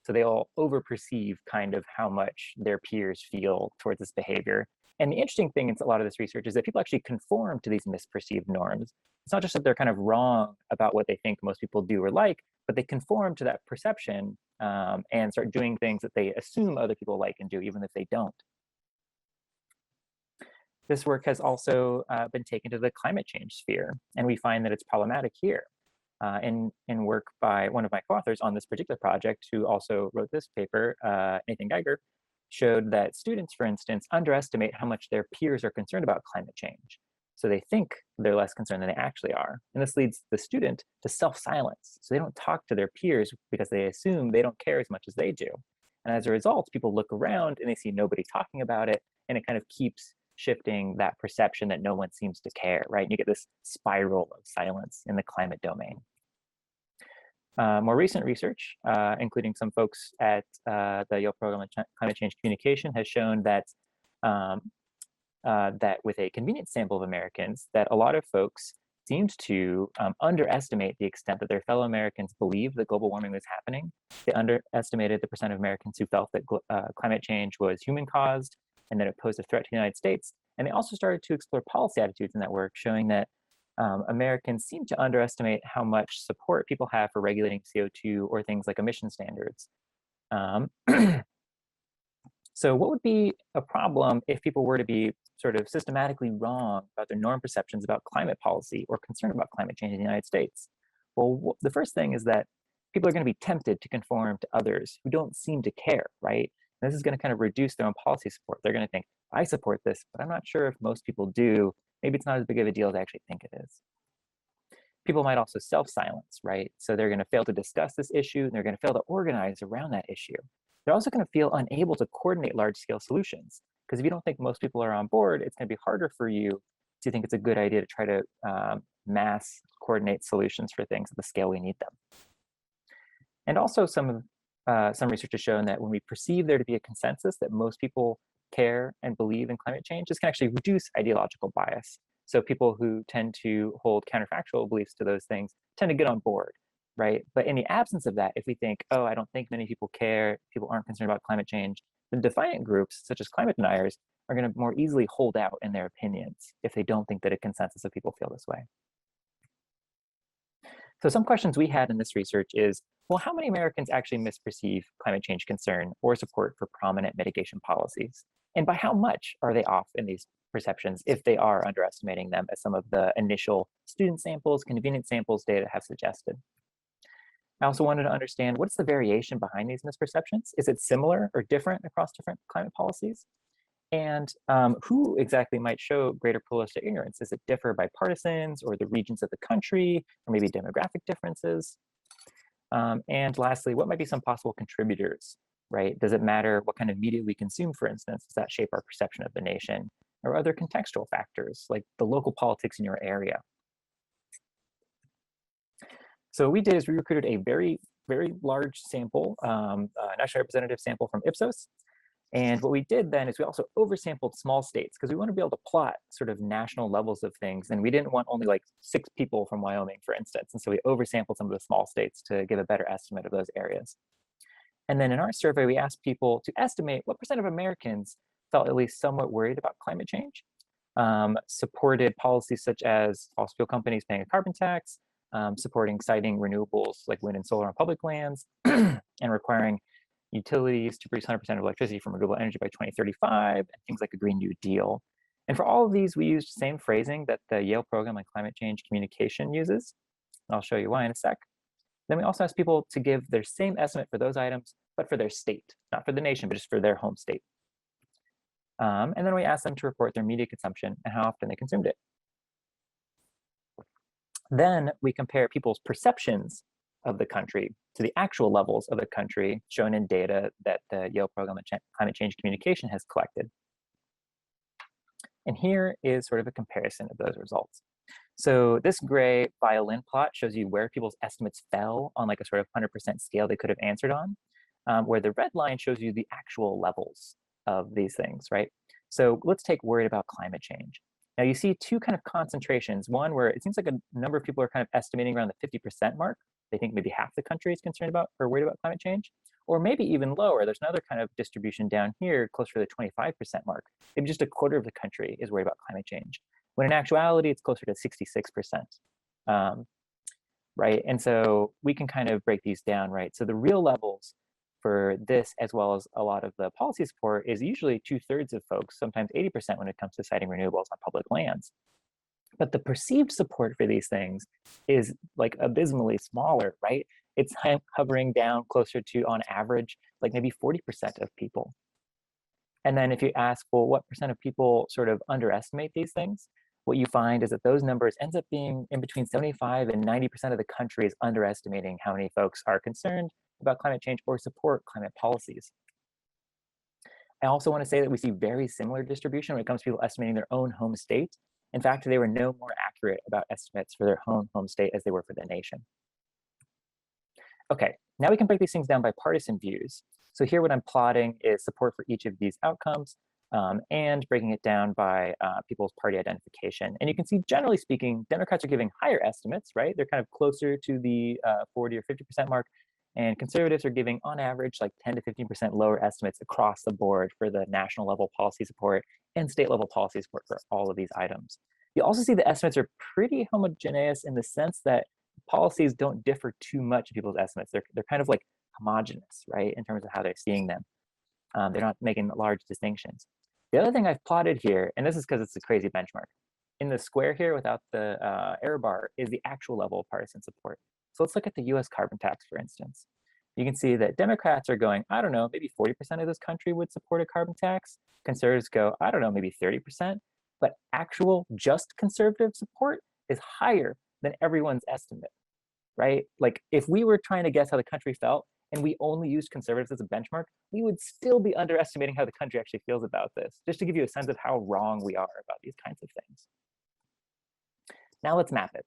So they all overperceive kind of how much their peers feel towards this behavior. And the interesting thing in a lot of this research is that people actually conform to these misperceived norms. It's not just that they're kind of wrong about what they think most people do or like, but they conform to that perception and start doing things that they assume other people like and do, even if they don't. This work has also been taken to the climate change sphere, and we find that it's problematic here. In work by one of my co-authors on this particular project, who also wrote this paper, Nathan Geiger, showed that students, for instance, underestimate how much their peers are concerned about climate change. So they think they're less concerned than they actually are. And this leads the student to self-silence. So they don't talk to their peers because they assume they don't care as much as they do. And as a result, people look around and they see nobody talking about it, and it kind of keeps shifting that perception that no one seems to care, right? And you get this spiral of silence in the climate domain. More recent research, including some folks at the Yale program on climate change communication, has shown that that with a convenient sample of Americans, that a lot of folks seemed to underestimate the extent that their fellow Americans believed that global warming was happening. They underestimated the percent of Americans who felt that climate change was human caused and that it posed a threat to the United States. And they also started to explore policy attitudes in that work, showing that Americans seem to underestimate how much support people have for regulating CO2 or things like emission standards. So what would be a problem if people were to be sort of systematically wrong about their norm perceptions about climate policy or concern about climate change in the United States? Well, the first thing is that people are going to be tempted to conform to others who don't seem to care, right? And this is going to kind of reduce their own policy support. They're going to think, I support this, but I'm not sure if most people do. Maybe it's not as big of a deal as I actually think it is. People might also self-silence, right? So they're going to fail to discuss this issue, and they're going to fail to organize around that issue. They're also going to feel unable to coordinate large-scale solutions, because if you don't think most people are on board, it's going to be harder for you to think it's a good idea to try to mass coordinate solutions for things at the scale we need them. And also some research has shown that when we perceive there to be a consensus that most people care and believe in climate change, this can actually reduce ideological bias. So people who tend to hold counterfactual beliefs to those things tend to get on board, right? But in the absence of that, if we think, oh, I don't think many people care, people aren't concerned about climate change, then defiant groups, such as climate deniers, are going to more easily hold out in their opinions if they don't think that a consensus of people feel this way. So some questions we had in this research is, well, how many Americans actually misperceive climate change concern or support for prominent mitigation policies? And by how much are they off in these perceptions if they are underestimating them, as some of the initial student samples, convenient samples data have suggested? I also wanted to understand, what's the variation behind these misperceptions? Is it similar or different across different climate policies? And who exactly might show greater pluralistic ignorance? Does it differ by partisans or the regions of the country, or maybe demographic differences? And lastly, what might be some possible contributors, right? Does it matter what kind of media we consume, for instance? Does that shape our perception of the nation? Or other contextual factors, like the local politics in your area? So what we did is we recruited a very, very large sample, nationally representative sample from Ipsos. And what we did then is we also oversampled small states, because we want to be able to plot sort of national levels of things. And we didn't want only like 6 people from Wyoming, for instance. And so we oversampled some of the small states to give a better estimate of those areas. And then in our survey, we asked people to estimate what % of Americans felt at least somewhat worried about climate change, supported policies such as fossil fuel companies paying a carbon tax, supporting siting renewables like wind and solar on public lands, and requiring utilities to produce 100% of electricity from renewable energy by 2035, and things like a Green New Deal. And for all of these, we used the same phrasing that the Yale program on climate change communication uses. And I'll show you why in a sec. Then we also asked people to give their same estimate for those items, but for their state, not for the nation, but just for their home state. And then we asked them to report their media consumption and how often they consumed it. Then we compare people's perceptions of the country to the actual levels of the country shown in data that the Yale program on climate change communication has collected. And here is sort of a comparison of those results. So this gray violin plot shows you where people's estimates fell on like a sort of 100% scale they could have answered on, where the red line shows you the actual levels of these things, right? So let's take worried about climate change. Now you see 2 kind of concentrations, one where it seems like a number of people are kind of estimating around the 50% mark. They think maybe half the country is concerned about or worried about climate change, or maybe even lower. There's another kind of distribution down here closer to the 25% mark. Maybe just a quarter of the country is worried about climate change, when in actuality, it's closer to 66%, right? And so we can kind of break these down, right? So the real levels for this, as well as a lot of the policy support, is usually 2/3 of folks, sometimes 80% when it comes to siting renewables on public lands. But the perceived support for these things is like abysmally smaller, right? It's hovering down closer to, on average, like maybe 40% of people. And then if you ask, well, what % of people sort of underestimate these things? what you find is that those numbers ends up being in between 75 and 90% of the country is underestimating how many folks are concerned about climate change or support climate policies. I also want to say that we see very similar distribution when it comes to people estimating their own home state. In fact, they were no more accurate about estimates for their own home state as they were for the nation. Okay, now we can break these things down by partisan views. So here what I'm plotting is support for each of these outcomes and breaking it down by people's party identification. And you can see, generally speaking, Democrats are giving higher estimates, right? They're kind of closer to the 40 or 50% mark. And conservatives are giving, on average, like 10 to 15% lower estimates across the board for the national level policy support and state level policy support for all of these items. You also see the estimates are pretty homogeneous in the sense that policies don't differ too much in people's estimates. They're kind of like homogeneous, right, in terms of how they're seeing them. They're not making large distinctions. The other thing I've plotted here, and this is because it's a crazy benchmark, in the square here without the error bar is the actual level of partisan support. So let's look at the US carbon tax, for instance. You can see that Democrats are going, I don't know, maybe 40% of this country would support a carbon tax. Conservatives go, I don't know, maybe 30%. But actual just conservative support is higher than everyone's estimate, right? Like if we were trying to guess how the country felt and we only used conservatives as a benchmark, we would still be underestimating how the country actually feels about this, just to give you a sense of how wrong we are about these kinds of things. Now let's map it.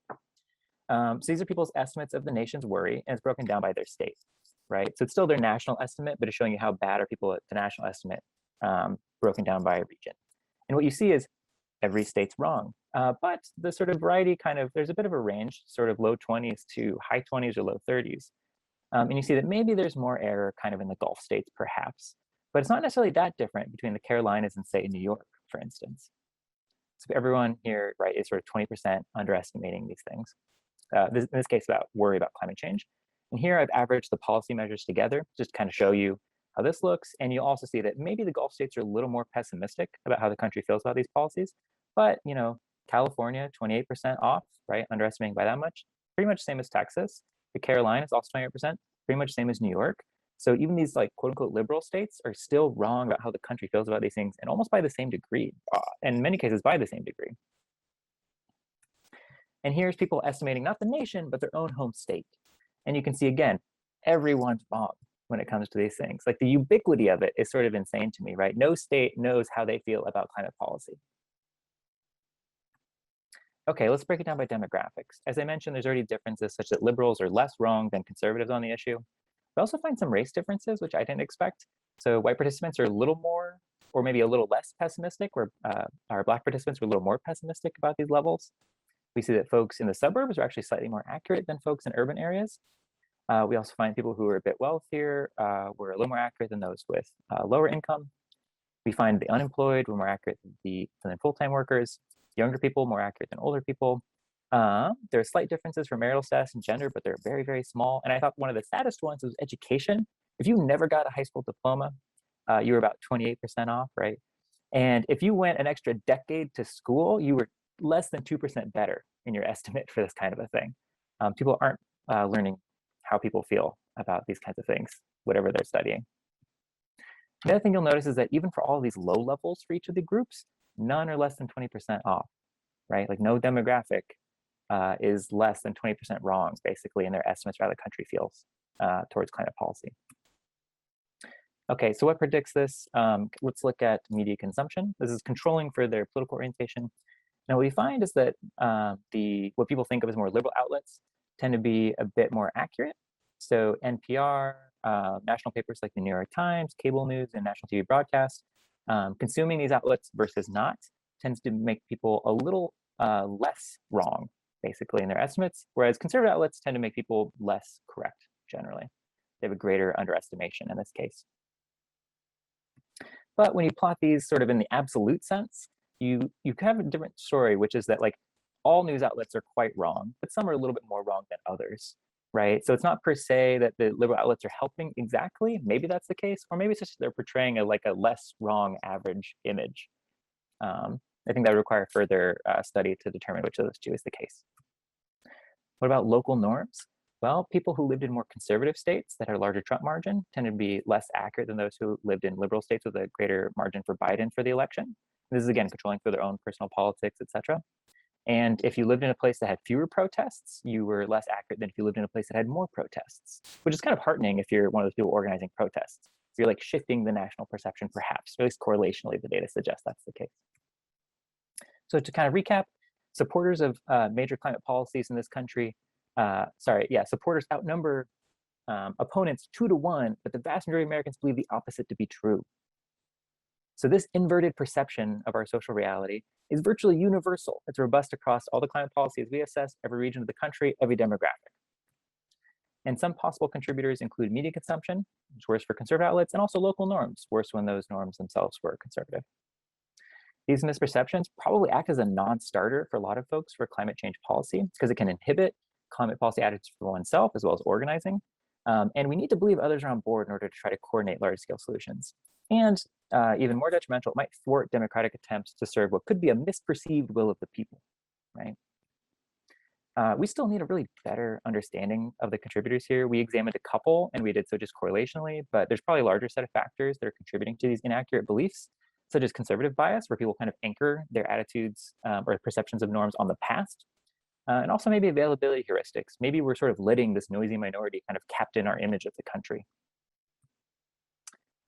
So these are people's estimates of the nation's worry, and it's broken down by their state, right? So it's still their national estimate, but it's showing you how bad are people at the national estimate broken down by a region. And what you see is every state's wrong, but the sort of variety kind of, there's a bit of a range, sort of low 20s to high 20s or low 30s. And you see that maybe there's more error kind of in the Gulf states, perhaps, but it's not necessarily that different between the Carolinas and say New York, for instance. So everyone here, right, is sort of 20% underestimating these things. In this case, about worry about climate change. And here I've averaged the policy measures together, just to kind of show you how this looks. And you'll also see that maybe the Gulf states are a little more pessimistic about how the country feels about these policies. But, you know, California, 28% off, right? Underestimating by that much. Pretty much same as Texas. The Carolinas, also 28%, pretty much same as New York. So even these like quote unquote liberal states are still wrong about how the country feels about these things, and almost by the same degree, and in many cases by the same degree. And here's people estimating not the nation, but their own home state. And you can see again, everyone's wrong when it comes to these things. Like the ubiquity of it is sort of insane to me, right? No state knows how they feel about climate policy. Okay, let's break it down by demographics. As I mentioned, there's already differences such that liberals are less wrong than conservatives on the issue. We also find some race differences, which I didn't expect. So white participants are a little more, or maybe a little less pessimistic, where our Black participants were a little more pessimistic about these levels. We see that folks in the suburbs are actually slightly more accurate than folks in urban areas. We also find people who are a bit wealthier were a little more accurate than those with lower income. We find the unemployed were more accurate than full-time workers, younger people more accurate than older people. There are slight differences for marital status and gender, but they're very, very small. And I thought one of the saddest ones was education. If you never got a high school diploma, you were about 28% off, right? And if you went an extra decade to school, you were less than 2% better in your estimate for this kind of a thing. People aren't learning how people feel about these kinds of things, whatever they're studying. The other thing you'll notice is that even for all of these low levels for each of the groups, none are less than 20% off, right? Like no demographic is less than 20% wrong, basically, in their estimates for how the country feels towards climate policy. Okay, so what predicts this? Let's look at media consumption. This is controlling for their political orientation. Now, what we find is that what people think of as more liberal outlets tend to be a bit more accurate. So NPR, national papers like the New York Times, cable news, and national TV broadcasts, consuming these outlets versus not tends to make people a little less wrong, basically, in their estimates, whereas conservative outlets tend to make people less correct, generally. They have a greater underestimation in this case. But when you plot these sort of in the absolute sense, you have a different story, which is that like all news outlets are quite wrong, but some are a little bit more wrong than others, right? So it's not per se that the liberal outlets are helping exactly. Maybe that's the case, or maybe it's just they're portraying like a less wrong average image. I think that would require further study to determine which of those two is the case. What about local norms? Well, people who lived in more conservative states that had a larger Trump margin tend to be less accurate than those who lived in liberal states with a greater margin for Biden for the election. This is again controlling for their own personal politics, etc. And if you lived in a place that had fewer protests, you were less accurate than if you lived in a place that had more protests, which is kind of heartening if you're one of those people organizing protests. So you're like shifting the national perception, perhaps, or at least correlationally, the data suggests that's the case. So to kind of recap, supporters of major climate policies in this country, supporters outnumber opponents 2 to 1, but the vast majority of Americans believe the opposite to be true. So this inverted perception of our social reality is virtually universal. It's robust across all the climate policies we assess, every region of the country, every demographic. And some possible contributors include media consumption, which is worse for conservative outlets, and also local norms, worse when those norms themselves were conservative. These misperceptions probably act as a non-starter for a lot of folks for climate change policy because it can inhibit climate policy attitudes for oneself as well as organizing. And we need to believe others are on board in order to try to coordinate large-scale solutions. And even more detrimental, it might thwart democratic attempts to serve what could be a misperceived will of the people, right? We still need a really better understanding of the contributors here. We examined a couple, and we did so just correlationally, but there's probably a larger set of factors that are contributing to these inaccurate beliefs, such as conservative bias, where people kind of anchor their attitudes or perceptions of norms on the past. And also maybe availability heuristics. Maybe we're sort of letting this noisy minority kind of captain our image of the country.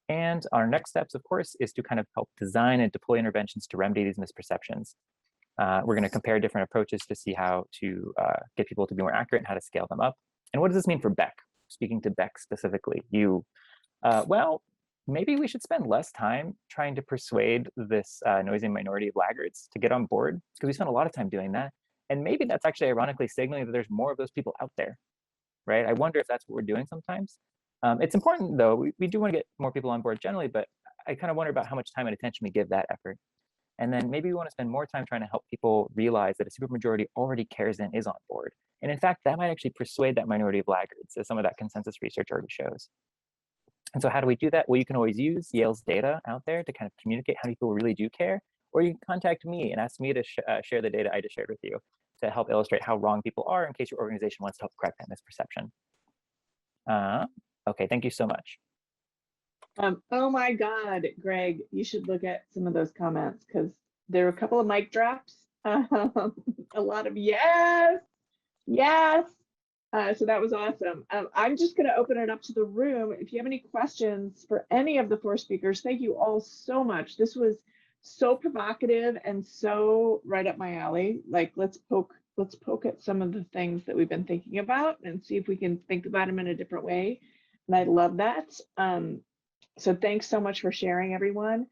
And our next steps, of course, is to kind of help design and deploy interventions to remedy these misperceptions. We're going to compare different approaches to see how to get people to be more accurate and how to scale them up. And what does this mean for BECC? Speaking to BECC specifically, well, maybe we should spend less time trying to persuade this noisy minority of laggards to get on board, because we spend a lot of time doing that. And maybe that's actually ironically signaling that there's more of those people out there, right? I wonder if that's what we're doing sometimes. It's important, though. We do want to get more people on board generally, but I kind of wonder about how much time and attention we give that effort. And then maybe we want to spend more time trying to help people realize that a supermajority already cares and is on board. And in fact, that might actually persuade that minority of laggards, as some of that consensus research already shows. And so how do we do that? Well, you can always use Yale's data out there to kind of communicate how many people really do care, or you can contact me and ask me to share the data I just shared with you to help illustrate how wrong people are in case your organization wants to help correct that misperception. Okay, thank you so much. Oh my God, Gregg, you should look at some of those comments because there were a couple of mic drops, a lot of yes. So that was awesome. I'm just going to open it up to the room. If you have any questions for any of the 4 speakers, thank you all so much. This was so provocative and so right up my alley. Like, let's poke at some of the things that we've been thinking about and see if we can think about them in a different way. And I love that. So thanks so much for sharing, everyone.